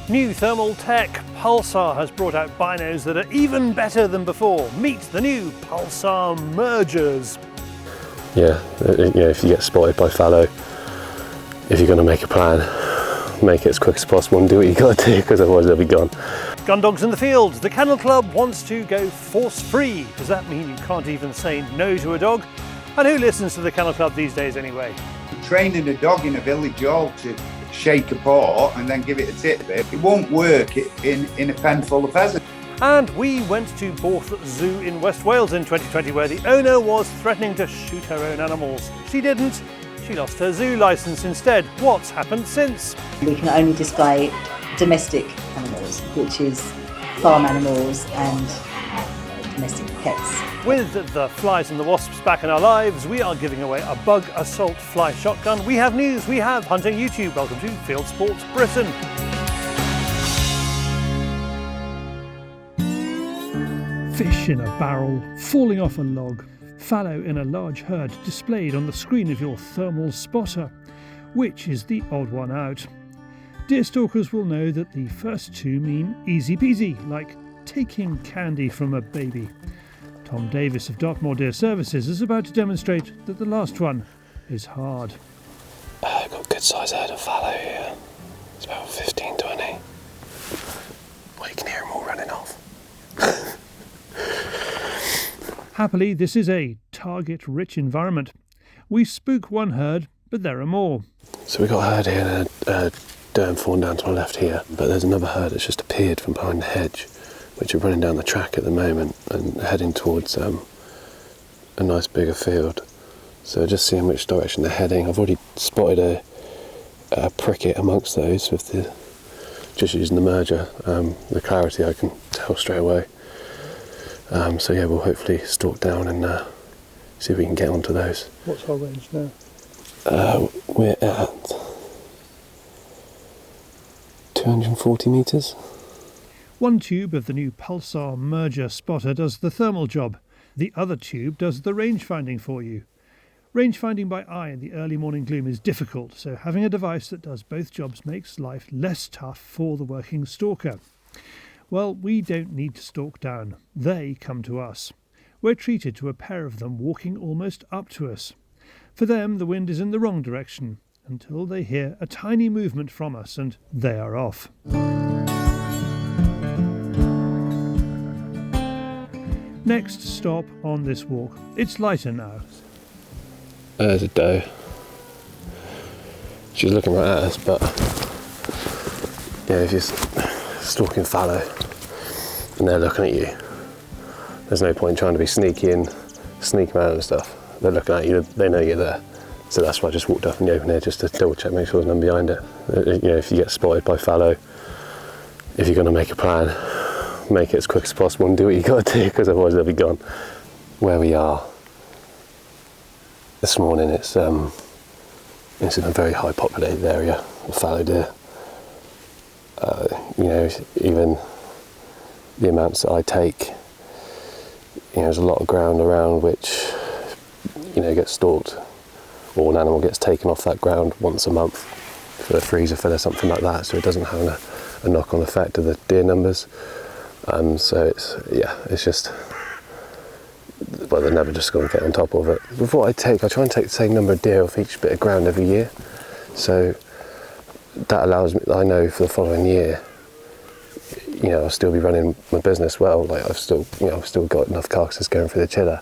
New thermal tech, Pulsar has brought out binos that are even better than before. Meet the new Pulsar mergers. Yeah, if you get spotted by Fallow, if you're going to make a plan, make it as quick as possible and do what you got to do, because otherwise they'll be gone. Gundogs in the field. The Kennel Club wants to go force-free. Does that mean you can't even say no to a dog? And who listens to the Kennel Club these days anyway? Training a dog in a village hall to shake a paw and then give it a titbit, it won't work in a pen full of pheasants. And we went to Borth Zoo in West Wales in 2020, where the owner was threatening to shoot her own animals. She didn't. She lost her zoo licence instead. What's happened since? We can only display domestic animals, which is farm animals and domestic pets. With the flies and the wasps back in our lives, we are giving away a bug assault fly shotgun. We have news, we have hunting YouTube. Welcome to Fieldsports Britain. Fish in a barrel, falling off a log, fallow in a large herd displayed on the screen of your thermal spotter. Which is the odd one out? Deer stalkers will know that the first two mean easy peasy, like taking candy from a baby. Tom Davis of Dartmoor Deer Services is about to demonstrate that the last one is hard. I've got a good size herd of fallow here. It's about 15, 20. Well, you can hear them all running off. Happily, this is a target-rich environment. We spook one herd, but there are more. So we've got a herd here and a Durham fawn down to my left here, but there's another herd that's just appeared from behind the hedge, which are running down the track at the moment and heading towards a nice bigger field. So just seeing which direction they're heading. I've already spotted a pricket amongst those with just using the merger. The clarity I can tell straight away. So yeah, we'll hopefully stalk down and see if we can get onto those. What's our range now? We're at 240 metres. One tube of the new Pulsar merger spotter does the thermal job. The other tube does the range finding for you. Range finding by eye in the early morning gloom is difficult, so having a device that does both jobs makes life less tough for the working stalker. Well, we don't need to stalk down. They come to us. We're treated to a pair of them walking almost up to us. For them, the wind is in the wrong direction, until they hear a tiny movement from us and they are off. Next stop on this walk. It's lighter now. There's a doe. She's looking right at us, but yeah, if you're stalking fallow and they're looking at you, there's no point trying to be sneaky and sneak around and stuff. They're looking at you, they know you're there. So that's why I just walked up in the open air just to double check, make sure there's none behind it. If you get spotted by fallow, if you're going to make a plan, make it as quick as possible and do what you got to do, because otherwise they'll be gone. Where we are this morning, it's in a very high populated area of fallow deer. Even the amounts that I take, there's a lot of ground around which gets stalked, or an animal gets taken off that ground once a month for a freezer fill or something like that, so it doesn't have a knock-on effect of the deer numbers. So it's just, well, they're never just going to get on top of it. With what I try and take the same number of deer off each bit of ground every year. So that allows me, I know for the following year, I'll still be running my business well. Like I've still got enough carcasses going through the chiller.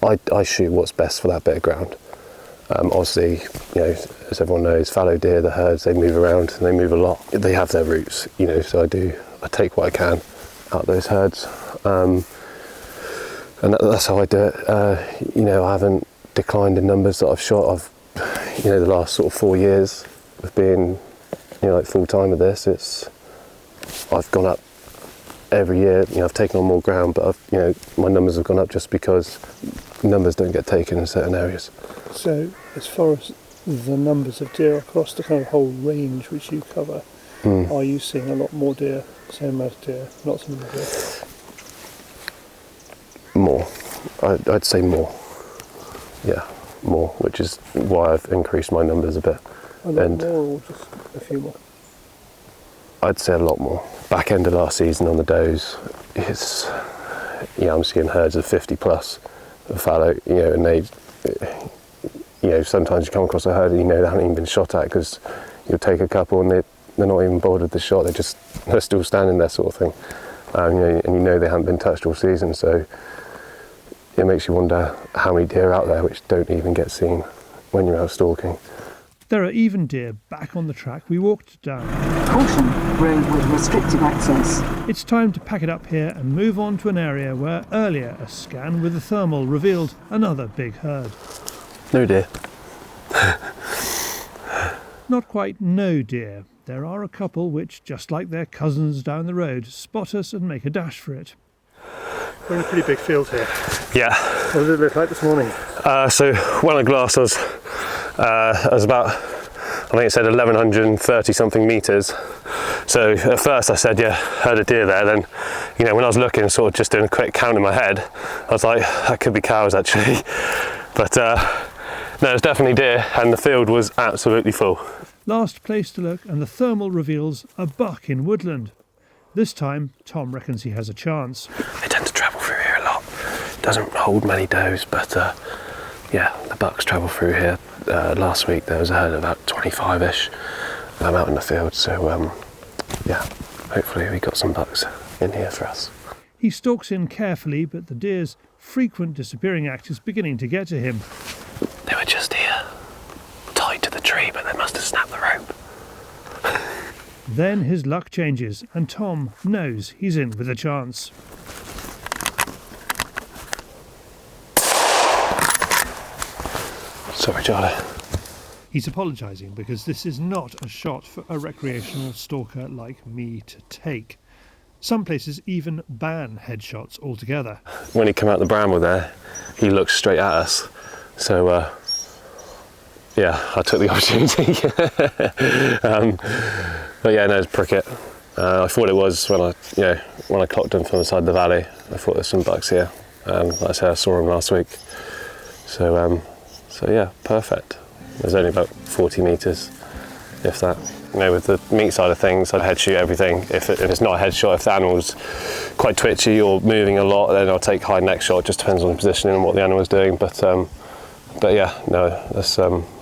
I shoot what's best for that bit of ground. Obviously, as everyone knows, fallow deer, the herds, they move around and they move a lot. They have their routes, so I take what I can out of those herds. And that's how I do it. I haven't declined in numbers that I've shot. The last sort of 4 years of being, full time with this, I've gone up every year. I've taken on more ground, but my numbers have gone up just because numbers don't get taken in certain areas. So, as far as the numbers of deer across the kind of whole range which you cover, are you seeing a lot more deer, same amount of deer, not so many deer? More. I'd say more. Yeah, more, which is why I've increased my numbers a bit. A lot more or just a few more? I'd say a lot more. Back end of last season on the does, it's, I'm seeing herds of 50 plus of fallow, and they, sometimes you come across a herd and they haven't even been shot at, because you'll take a couple and they're not even bothered with the shot, they're still standing there, sort of thing. And they haven't been touched all season, so it makes you wonder how many deer are out there which don't even get seen when you're out stalking. There are even deer back on the track we walked down. Caution, road with restricted access. It's time to pack it up here and move on to an area where earlier a scan with a thermal revealed another big herd. No deer. Not quite no deer. There are a couple which, just like their cousins down the road, spot us and make a dash for it. We're in a pretty big field here. Yeah. What did it look like this morning? So when I glassed, I was about, I think it said 1,130 something metres. So at first I said, yeah, heard a deer there. Then, when I was looking, sort of just doing a quick count in my head, I was like, that could be cows actually. But no, it's definitely deer, and the field was absolutely full. Last place to look, and the thermal reveals a buck in woodland. This time, Tom reckons he has a chance. They tend to travel through here a lot. Doesn't hold many does, but yeah, the bucks travel through here. Last week there was a herd of about 25-ish out in the field, so yeah, hopefully we got some bucks in here for us. He stalks in carefully, but the deer's frequent disappearing act is beginning to get to him. They were just here, tied to the tree, but they must have snapped the rope. Then his luck changes, and Tom knows he's in with a chance. Sorry, Charlie. He's apologising because this is not a shot for a recreational stalker like me to take. Some places even ban headshots altogether. When he came out the bramble there, he looked straight at us. So, yeah, I took the opportunity. But yeah, no, it's pricket. I thought it was when I clocked him from the side of the valley. I thought there's some bucks here. Like I said, I saw him last week. So yeah, perfect. There's only about 40 metres, if that. With the meat side of things, I'd head shoot everything. If it's not a headshot, if the animal's quite twitchy or moving a lot, then I'll take high neck shot. It just depends on the positioning and what the animal's doing. But yeah, no,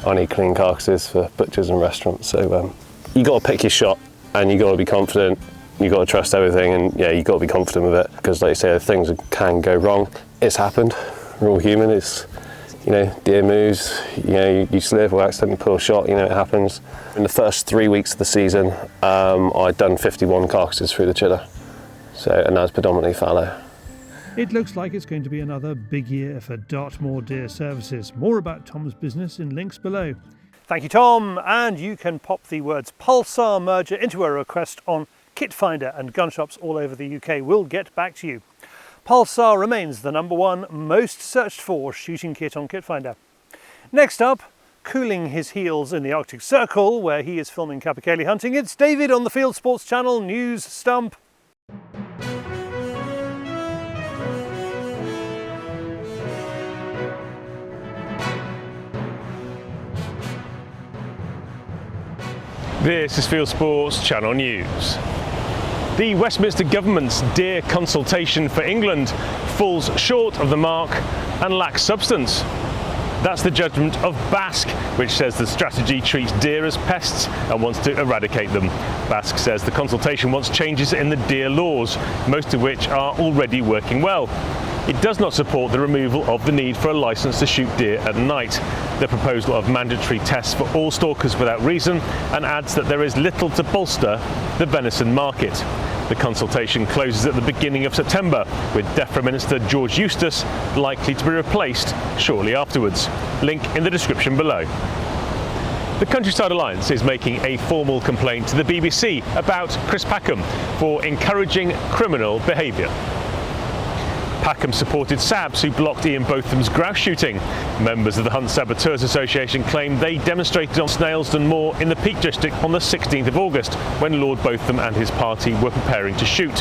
I need clean carcasses for butchers and restaurants. So you got to pick your shot, and you got to be confident. You got to trust everything, and yeah, you got to be confident with it, because, like you say, things can go wrong. It's happened. We're all human. It's deer moves. You slip or accidentally pull a shot. It happens. In the first 3 weeks of the season, I'd done 51 carcasses through the chiller. And that's predominantly fallow. It looks like it's going to be another big year for Dartmoor Deer Services. More about Tom's business in links below. Thank you, Tom. And you can pop the words Pulsar merger into a request on Kit Finder, and gun shops all over the UK will get back to you. Pulsar remains the #1 most searched for shooting kit on Kit Finder. Next up, cooling his heels in the Arctic Circle, where he is filming capercaillie hunting, it's David on the Fieldsports Channel News Stump. This is Fieldsports Channel News. The Westminster Government's deer consultation for England falls short of the mark and lacks substance. That's the judgment of BASC, which says the strategy treats deer as pests and wants to eradicate them. BASC says the consultation wants changes in the deer laws, most of which are already working well. It does not support the removal of the need for a licence to shoot deer at night, the proposal of mandatory tests for all stalkers without reason, and adds that there is little to bolster the venison market. The consultation closes at the beginning of September, with DEFRA Minister George Eustace likely to be replaced shortly afterwards. Link in the description below. The Countryside Alliance is making a formal complaint to the BBC about Chris Packham for encouraging criminal behaviour. Packham supported SABs who blocked Ian Botham's grouse shooting. Members of the Hunt Saboteurs Association claim they demonstrated on Snailsden Moor in the Peak District on the 16th of August, when Lord Botham and his party were preparing to shoot.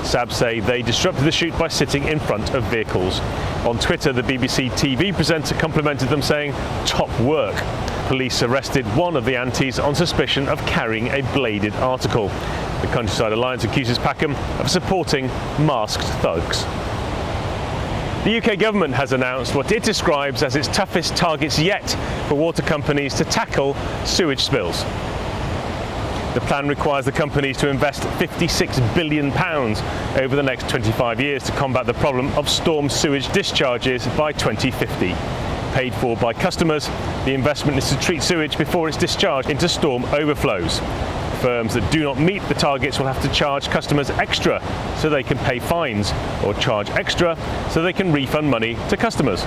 SABs say they disrupted the shoot by sitting in front of vehicles. On Twitter, the BBC TV presenter complimented them, saying, "Top work." Police arrested one of the antis on suspicion of carrying a bladed article. The Countryside Alliance accuses Packham of supporting masked thugs. The UK government has announced what it describes as its toughest targets yet for water companies to tackle sewage spills. The plan requires the companies to invest £56 billion over the next 25 years to combat the problem of storm sewage discharges by 2050. Paid for by customers, the investment is to treat sewage before it's discharged into storm overflows. Firms that do not meet the targets will have to charge customers extra so they can pay fines, or charge extra so they can refund money to customers.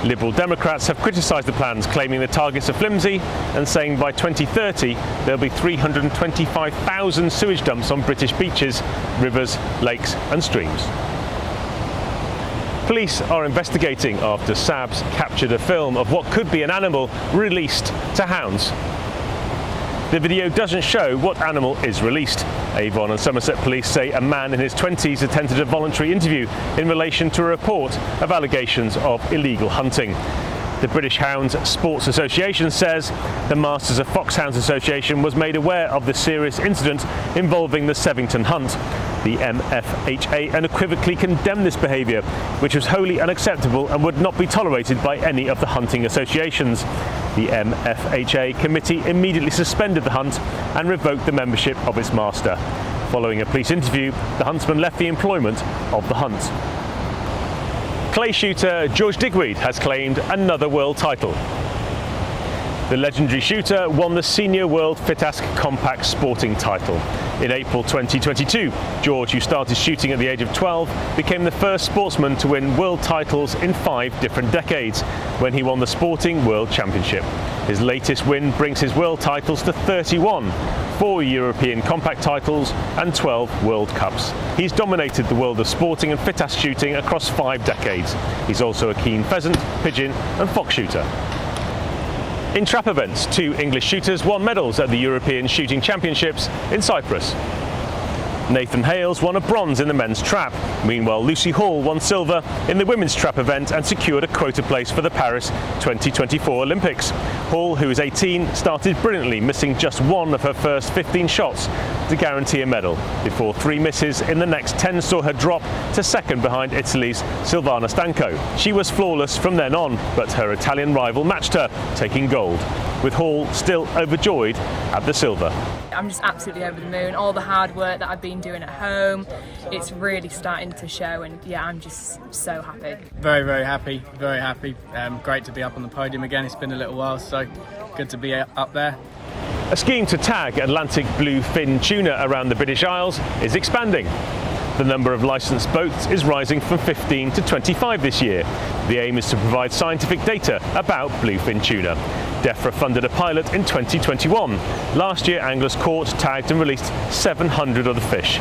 Liberal Democrats have criticised the plans, claiming the targets are flimsy and saying by 2030 there'll be 325,000 sewage dumps on British beaches, rivers, lakes and streams. Police are investigating after SABS captured a film of what could be an animal released to hounds. The video doesn't show what animal is released. Avon and Somerset police say a man in his 20s attended a voluntary interview in relation to a report of allegations of illegal hunting. The British Hounds Sports Association says the Masters of Foxhounds Association was made aware of the serious incident involving the Sevington hunt. The MFHA unequivocally condemned this behaviour, which was wholly unacceptable and would not be tolerated by any of the hunting associations. The MFHA committee immediately suspended the hunt and revoked the membership of its master. Following a police interview, the huntsman left the employment of the hunt. Clay shooter George Digweed has claimed another world title. The legendary shooter won the Senior World FitAsk Compact Sporting title. In April 2022, George, who started shooting at the age of 12, became the first sportsman to win world titles in 5 different decades, when he won the Sporting World Championship. His latest win brings his world titles to 31, 4 European compact titles and 12 World Cups. He's dominated the world of sporting and FitAsk shooting across 5 decades. He's also a keen pheasant, pigeon and fox shooter. In trap events, 2 English shooters won medals at the European Shooting Championships in Cyprus. Nathan Hales won a bronze in the men's trap. Meanwhile, Lucy Hall won silver in the women's trap event and secured a quota place for the Paris 2024 Olympics. Hall, who is 18, started brilliantly, missing just 1 of her first 15 shots to guarantee a medal, before 3 misses in the next 10 saw her drop to second behind Italy's Silvana Stanco. She was flawless from then on, but her Italian rival matched her, taking gold, with Hall still overjoyed at the silver. I'm just absolutely over the moon. All the hard work that I've been doing at home, it's really starting to show, and yeah, I'm just so happy. Very, very happy, very happy. Great to be up on the podium again. It's been a little while, so good to be up there. A scheme to tag Atlantic bluefin tuna around the British Isles is expanding. The number of licensed boats is rising from 15 to 25 this year. The aim is to provide scientific data about bluefin tuna. DEFRA funded a pilot in 2021. Last year, anglers caught, tagged and released 700 of the fish.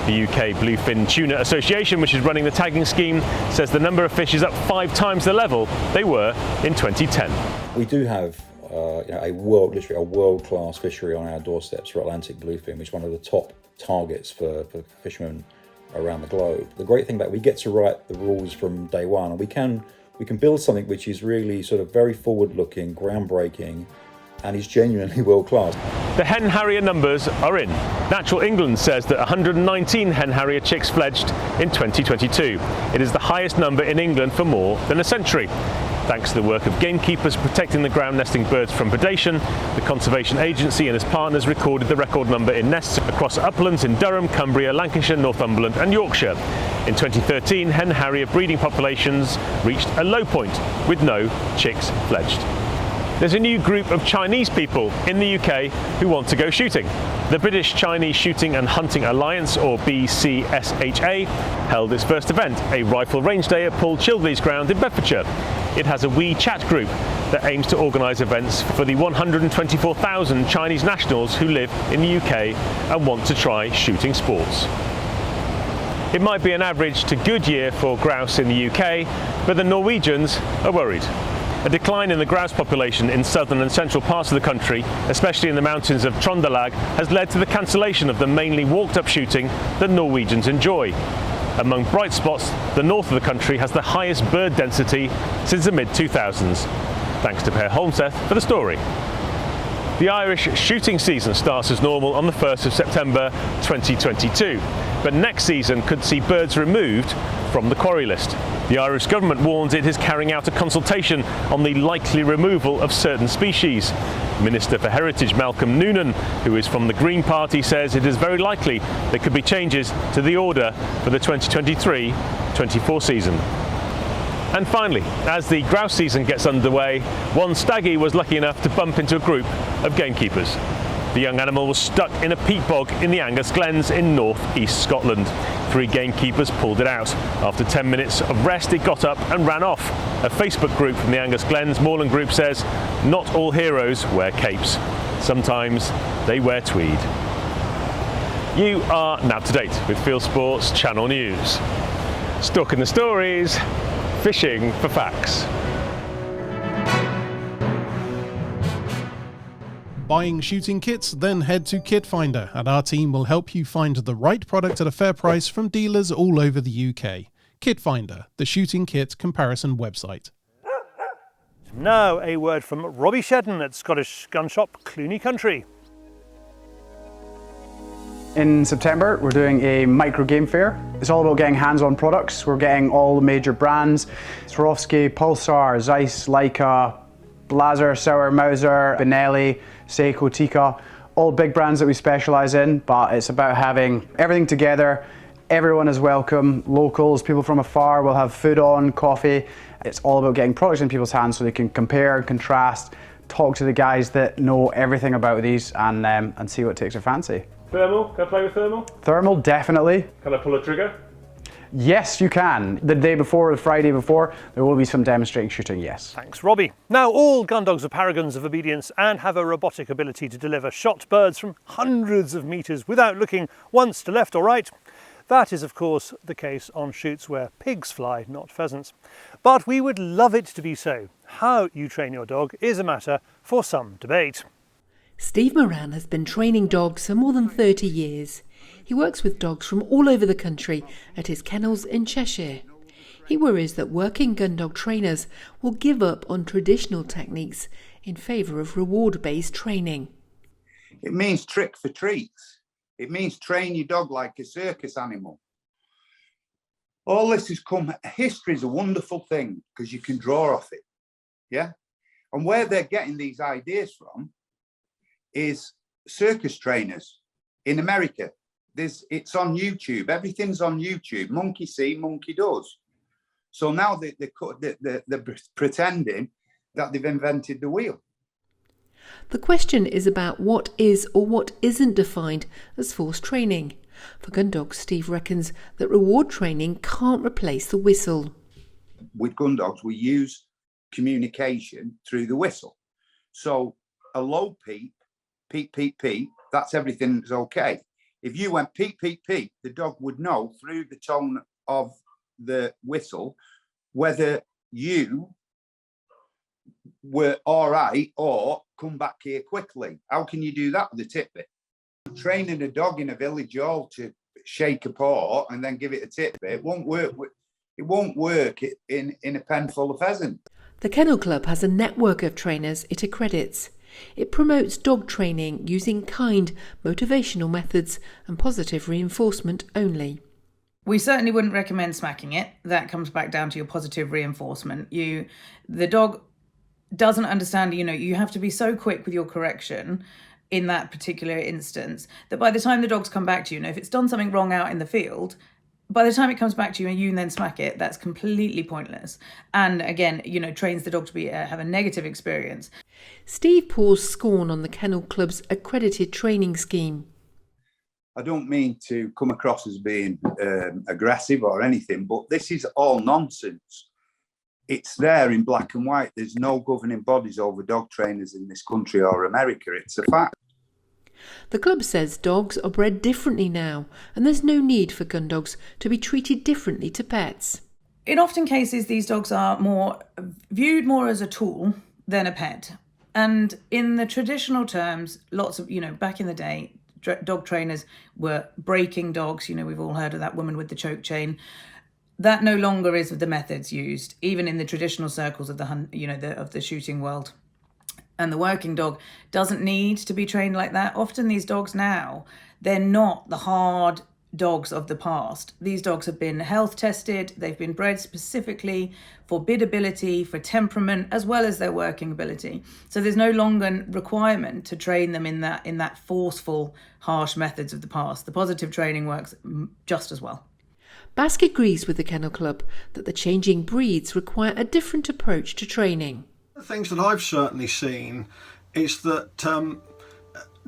The UK Bluefin Tuna Association, which is running the tagging scheme, says the number of fish is up 5 times the level they were in 2010. We do have a world-class fishery on our doorsteps for Atlantic bluefin, which is one of the top targets for fishermen around the globe. The great thing about it, we get to write the rules from day one, and we can build something which is really sort of very forward-looking, groundbreaking, and is genuinely world-class. The hen harrier numbers are in. Natural England says that 119 hen harrier chicks fledged in 2022. It is the highest number in England for more than a century. Thanks to the work of gamekeepers protecting the ground nesting birds from predation, the Conservation Agency and its partners recorded the record number in nests across uplands in Durham, Cumbria, Lancashire, Northumberland and Yorkshire. In 2013, hen harrier breeding populations reached a low point, with no chicks fledged. There's a new group of Chinese people in the UK who want to go shooting. The British Chinese Shooting and Hunting Alliance, or BCSHA, held its first event, a rifle range day at Paul Childley's ground in Bedfordshire. It has a WeChat group that aims to organise events for the 124,000 Chinese nationals who live in the UK and want to try shooting sports. It might be an average to good year for grouse in the UK, but the Norwegians are worried. A decline in the grouse population in southern and central parts of the country, especially in the mountains of Trondelag, has led to the cancellation of the mainly walked-up shooting that Norwegians enjoy. Among bright spots, the north of the country has the highest bird density since the mid-2000s. Thanks to Per Holmseth for the story. The Irish shooting season starts as normal on the 1st of September 2022, but next season could see birds removed from the quarry list. The Irish government warns it is carrying out a consultation on the likely removal of certain species. Minister for Heritage Malcolm Noonan, who is from the Green Party, says it is very likely there could be changes to the order for the 2023-24 season. And finally, as the grouse season gets underway, one staggy was lucky enough to bump into a group of gamekeepers. The young animal was stuck in a peat bog in the Angus Glens in north-east Scotland. 3 gamekeepers pulled it out. After 10 minutes of rest, it got up and ran off. A Facebook group from the Angus Glens Moorland Group says, "Not all heroes wear capes. Sometimes they wear tweed." You are now up to date with Fieldsports Channel News. Stalking the stories, fishing for facts. Buying shooting kits? Then head to Kit Finder and our team will help you find the right product at a fair price from dealers all over the UK. Kit Finder, the shooting kit comparison website. Now a word from Robbie Shedden at Scottish gun shop Cluny Country. In September, we're doing a micro game fair. It's all about getting hands-on products. We're getting all the major brands: Swarovski, Pulsar, Zeiss, Leica, Blaser, Sauer, Mauser, Benelli, Seiko, Tikka, all big brands that we specialise in, but it's about having everything together. Everyone is welcome, locals, people from afar will have food on, coffee. It's all about getting products in people's hands so they can compare and contrast, talk to the guys that know everything about these and see what takes their fancy. Thermal? Can I play with thermal? Thermal, definitely. Can I pull a trigger? Yes, you can. The day before, the Friday before, there will be some demonstrating shooting, yes. Thanks, Robbie. Now, all gun dogs are paragons of obedience and have a robotic ability to deliver shot birds from hundreds of metres without looking once to left or right. That is, of course, the case on shoots where pigs fly, not pheasants. But we would love it to be so. How you train your dog is a matter for some debate. Steve Moran has been training dogs for more than 30 years. He works with dogs from all over the country at his kennels in Cheshire. He worries that working gun dog trainers will give up on traditional techniques in favour of reward-based training. It means trick for treats. It means train your dog like a circus animal. All this has come, history is a wonderful thing because you can draw off it, yeah? And where they're getting these ideas from is circus trainers in America. It's on YouTube. Everything's on YouTube. Monkey see, monkey does. So now they're pretending that they've invented the wheel. The question is about what is or what isn't defined as forced training. For gun dogs, Steve reckons that reward training can't replace the whistle. With gun dogs, we use communication through the whistle. So a low peep, peep, peep, peep, that's everything that's okay. If you went peep, peep, peep, the dog would know through the tone of the whistle whether you were all right or come back here quickly. How can you do that with a titbit? Training a dog in a village hall to shake a paw and then give it a titbit, it won't work. It won't work in a pen full of pheasants. The Kennel Club has a network of trainers it accredits. It promotes dog training using kind, motivational methods and positive reinforcement only. We certainly wouldn't recommend smacking it. That comes back down to your positive reinforcement. The dog doesn't understand, you have to be so quick with your correction in that particular instance that by the time the dog's come back to you, if it's done something wrong out in the field, by the time it comes back to you and you then smack it, that's completely pointless. And again, trains the dog to have a negative experience. Steve pours scorn on the Kennel Club's accredited training scheme. I don't mean to come across as being aggressive or anything, but this is all nonsense. It's there in black and white. There's no governing bodies over dog trainers in this country or America. It's a fact. The club says dogs are bred differently now, and there's no need for gun dogs to be treated differently to pets. In often cases, these dogs are viewed more as a tool than a pet. And in the traditional terms, lots of, back in the day, dog trainers were breaking dogs. We've all heard of that woman with the choke chain. That no longer is the methods used, even in the traditional circles of the shooting world. And the working dog doesn't need to be trained like that. Often these dogs now, they're not the hard dogs of the past. These dogs have been health tested. They've been bred specifically for biddability, for temperament, as well as their working ability. So there's no longer requirement to train them in that forceful, harsh methods of the past. The positive training works just as well. Bask agrees with the Kennel Club that the changing breeds require a different approach to training. The things that I've certainly seen is that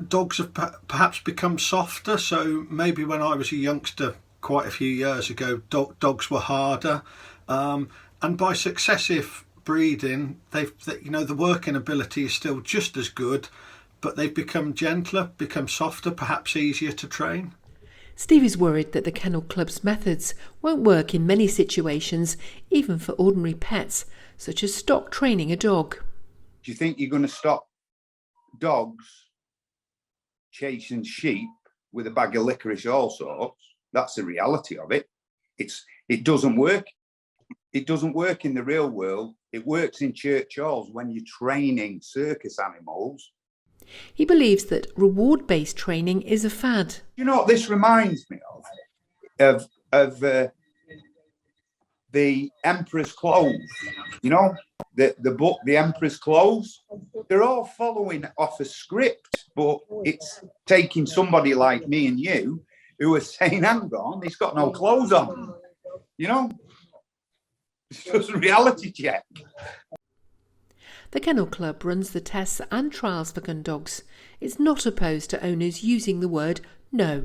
dogs have perhaps become softer. So maybe when I was a youngster quite a few years ago, dogs were harder. And by successive breeding, the working ability is still just as good, but they've become gentler, become softer, perhaps easier to train. Steve is worried that the Kennel Club's methods won't work in many situations, even for ordinary pets, such as stock training a dog. Do you think you're going to stop dogs chasing sheep with a bag of licorice or all sorts? That's the reality of it. It doesn't work. It doesn't work in the real world. It works in church halls when you're training circus animals. He believes that reward-based training is a fad. You know what this reminds me of the Emperor's Clothes. You know, the book, The Emperor's Clothes. They're all following off a script, but it's taking somebody like me and you who are saying, hang on, he's got no clothes on. You know, it's just a reality check. The Kennel Club runs the tests and trials for gun dogs. It's not opposed to owners using the word no.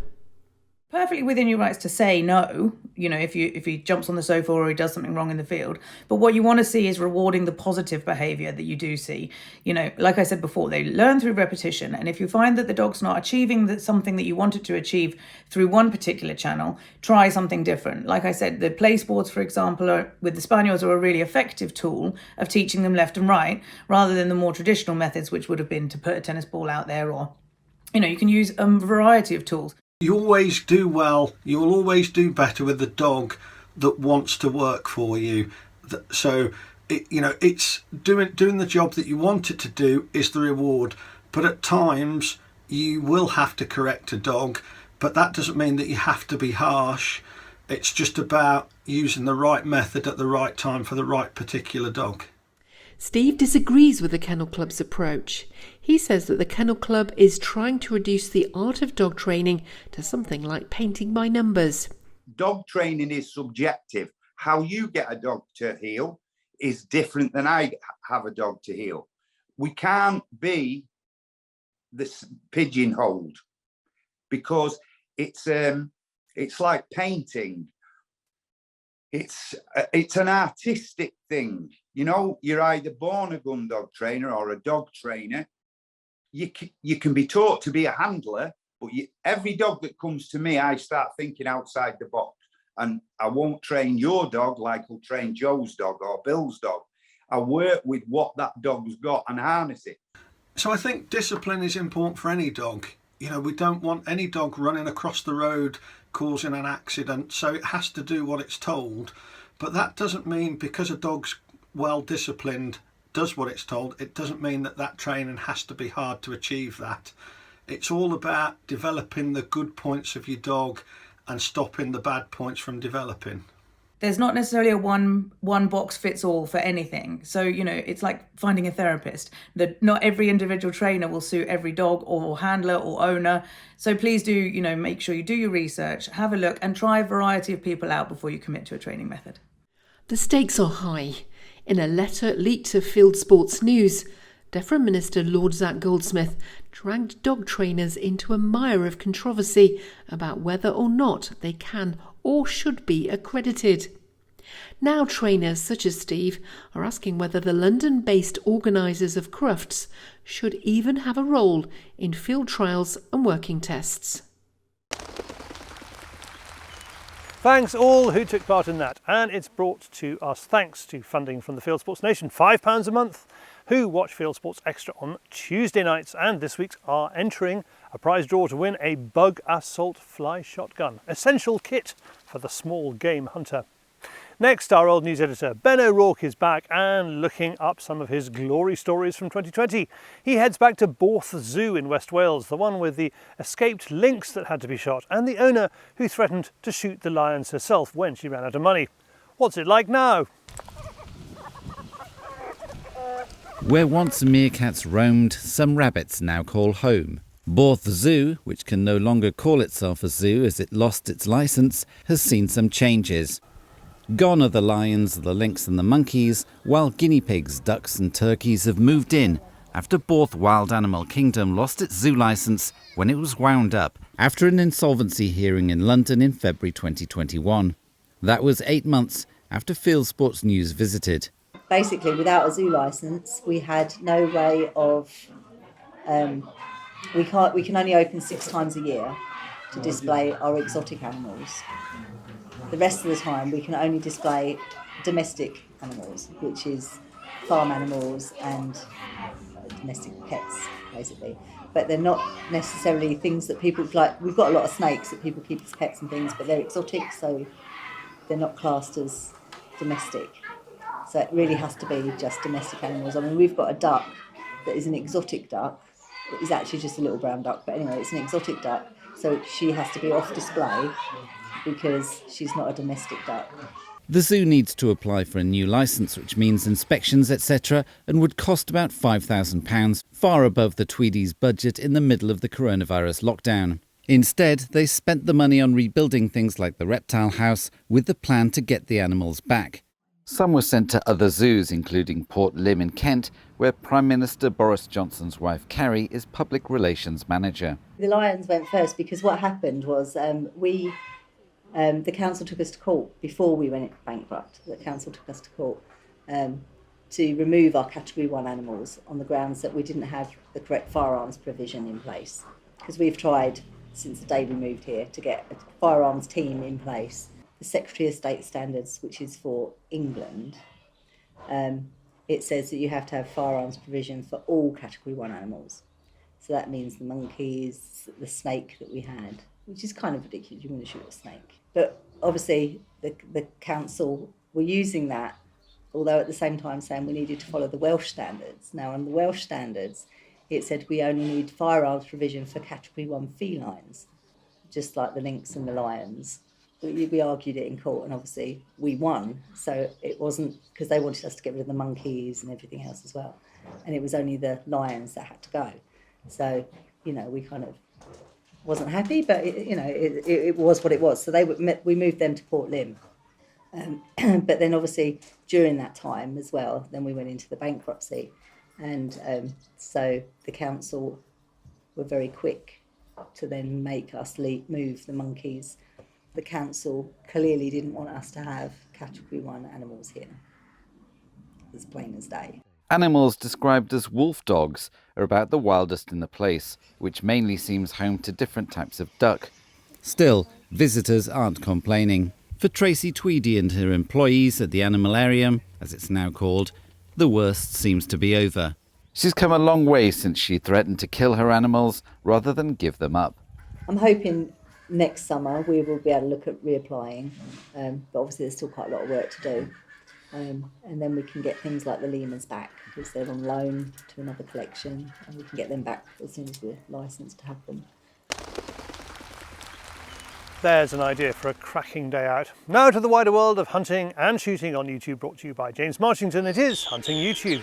Perfectly within your rights to say no, you know, if he jumps on the sofa or he does something wrong in the field. But what you want to see is rewarding the positive behaviour that you do see. You know, like I said before, they learn through repetition. And if you find that the dog's not achieving something that you wanted to achieve through one particular channel, try something different. Like I said, the play sports, for example, with the Spaniels are a really effective tool of teaching them left and right, rather than the more traditional methods, which would have been to put a tennis ball out there, or, you know, you can use a variety of tools. You always do well, you'll always do better with the dog that wants to work for you. So, it's doing the job that you want it to do is the reward. But at times, you will have to correct a dog, but that doesn't mean that you have to be harsh. It's just about using the right method at the right time for the right particular dog. Steve disagrees with the Kennel Club's approach. He says that the Kennel Club is trying to reduce the art of dog training to something like painting by numbers. Dog training is subjective. How you get a dog to heel is different than I have a dog to heel. We can't be this pigeonholed because it's like painting. It's an artistic thing. You know, you're either born a gun dog trainer or a dog trainer. You can be taught to be a handler, but every dog that comes to me, I start thinking outside the box. And I won't train your dog like I'll train Joe's dog or Bill's dog. I work with what that dog's got and harness it. So I think discipline is important for any dog. You know, we don't want any dog running across the road causing an accident, so it has to do what it's told. But that doesn't mean because a dog's well disciplined, does what it's told, it doesn't mean that training has to be hard to achieve that. It's all about developing the good points of your dog and stopping the bad points from developing. There's not necessarily a one box fits all for anything. So, you know, it's like finding a therapist. That not every individual trainer will suit every dog or handler or owner. So please do, you know, make sure you do your research, have a look and try a variety of people out before you commit to a training method. The stakes are high. In a letter leaked to Fieldsports News, DEFRA Minister Lord Zach Goldsmith dragged dog trainers into a mire of controversy about whether or not they can or should be accredited. Now trainers such as Steve are asking whether the London-based organisers of crufts should even have a role in field trials and working tests. Thanks all who took part in that, and it's brought to us thanks to funding from the Fieldsports Nation, £5 a month, who watch Fieldsports Extra on Tuesday nights, and this week's are entering a prize draw to win a Bug Assault Fly Shotgun, essential kit for the small game hunter. Next, our old news editor Ben O'Rourke is back and looking up some of his glory stories from 2020. He heads back to Borth Zoo in West Wales, the one with the escaped lynx that had to be shot and the owner who threatened to shoot the lions herself when she ran out of money. What's it like now? Where once meerkats roamed, some rabbits now call home. Borth Zoo, which can no longer call itself a zoo as it lost its licence, has seen some changes. Gone are the lions, the lynx and the monkeys, while guinea pigs, ducks and turkeys have moved in after Borth Wild Animal Kingdom lost its zoo licence when it was wound up after an insolvency hearing in London in February 2021. That was 8 months after Fieldsports News visited. Basically, without a zoo licence, we had no way of... we can only open 6 times a year to display our exotic animals. The rest of the time we can only display domestic animals, which is farm animals and domestic pets, basically. But they're not necessarily things that people like. We've got a lot of snakes that people keep as pets and things, but they're exotic, so they're not classed as domestic. So it really has to be just domestic animals. I mean, we've got a duck that is an exotic duck. It is actually just a little brown duck, but anyway, it's an exotic duck, so she has to be off display because she's not a domestic duck. The zoo needs to apply for a new licence, which means inspections, etc., and would cost about £5,000, far above the Tweedies' budget in the middle of the coronavirus lockdown. Instead, they spent the money on rebuilding things like the reptile house, with the plan to get the animals back. Some were sent to other zoos, including Port Lympne in Kent, where Prime Minister Boris Johnson's wife Carrie is public relations manager. The lions went first because what happened was the council took us to court before we went bankrupt. The council took us to court to remove our Category 1 animals on the grounds that we didn't have the correct firearms provision in place. Because we've tried since the day we moved here to get a firearms team in place. The Secretary of State Standards, which is for England, it says that you have to have firearms provision for all Category 1 animals. So that means the monkeys, the snake that we had, which is kind of ridiculous, you want to shoot a snake. But obviously the council were using that, although at the same time saying we needed to follow the Welsh standards. Now on the Welsh standards, it said we only need firearms provision for Category 1 felines, just like the lynx and the lions. We argued it in court and obviously we won. So it wasn't, because they wanted us to get rid of the monkeys and everything else as well. And it was only the lions that had to go. So, we kind of wasn't happy, but it was what it was. So we moved them to Port Lympne. But then obviously during that time as well, then we went into the bankruptcy. And so the council were very quick to then make us move the monkeys. The council clearly didn't want us to have Category 1 animals here. As plain as day. Animals described as wolf dogs are about the wildest in the place, which mainly seems home to different types of duck. Still, visitors aren't complaining. For Tracy Tweedy and her employees at the Animalarium, as it's now called, the worst seems to be over. She's come a long way since she threatened to kill her animals rather than give them up. I'm hoping next summer we will be able to look at reapplying, but obviously there's still quite a lot of work to do. And then we can get things like the lemurs back because they're on loan to another collection, and we can get them back as soon as we're licensed to have them. There's an idea for a cracking day out. Now to the wider world of hunting and shooting on YouTube, brought to you by James Marchington. It is Hunting YouTube.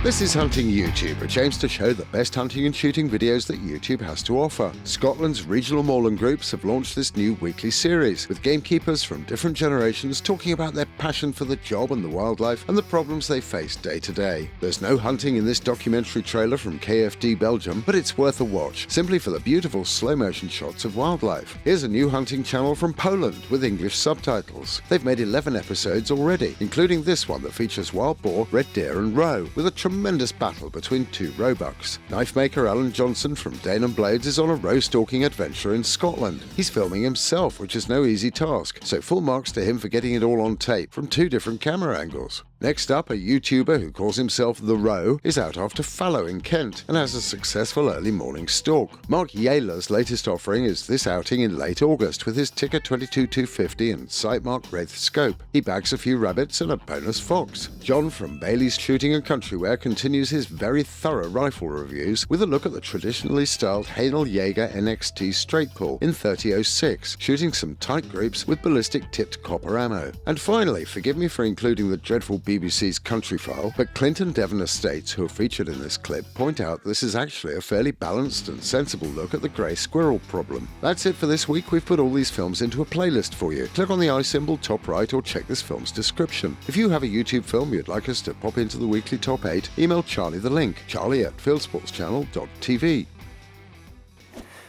This is Hunting YouTube, which aims to show the best hunting and shooting videos that YouTube has to offer. Scotland's regional moorland groups have launched this new weekly series, with gamekeepers from different generations talking about their passion for the job and the wildlife and the problems they face day to day. There's no hunting in this documentary trailer from KFD Belgium, but it's worth a watch, simply for the beautiful slow-motion shots of wildlife. Here's a new hunting channel from Poland with English subtitles. They've made 11 episodes already, including this one that features wild boar, red deer and roe, with a tremendous battle between 2 roebucks. Knife maker Alan Johnson from Dane and Blades is on a roe stalking adventure in Scotland. He's filming himself, which is no easy task, so full marks to him for getting it all on tape from 2 different camera angles. Next up, a YouTuber who calls himself The Row is out after Fallow in Kent and has a successful early morning stalk. Mark Yaler's latest offering is this outing in late August with his Ticker 22-250 and Sightmark Wraith scope. He bags a few rabbits and a bonus fox. John from Bailey's Shooting and Countrywear continues his very thorough rifle reviews with a look at the traditionally styled Haenel Jaeger NXT straight pull in 30-06, shooting some tight groups with ballistic tipped copper ammo. And finally, forgive me for including the dreadful BBC's Country File, but Clint and Devon Estates, who are featured in this clip, point out this is actually a fairly balanced and sensible look at the grey squirrel problem. That's it for this week. We've put all these films into a playlist for you. Click on the eye symbol top right or check this film's description. If you have a YouTube film you'd like us to pop into the weekly top 8, email Charlie the link, charlie@fieldsportschannel.tv.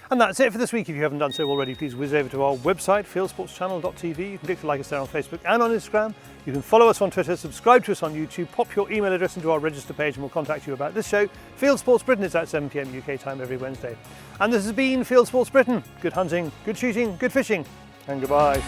And that's it for this week. If you haven't done so already, please whiz over to our website, fieldsportschannel.tv. You can click to like us there on Facebook and on Instagram. You can follow us on Twitter, subscribe to us on YouTube, pop your email address into our register page and we'll contact you about this show. Fieldsports Britain is at 7 PM UK time every Wednesday. And this has been Fieldsports Britain. Good hunting, good shooting, good fishing, and goodbye.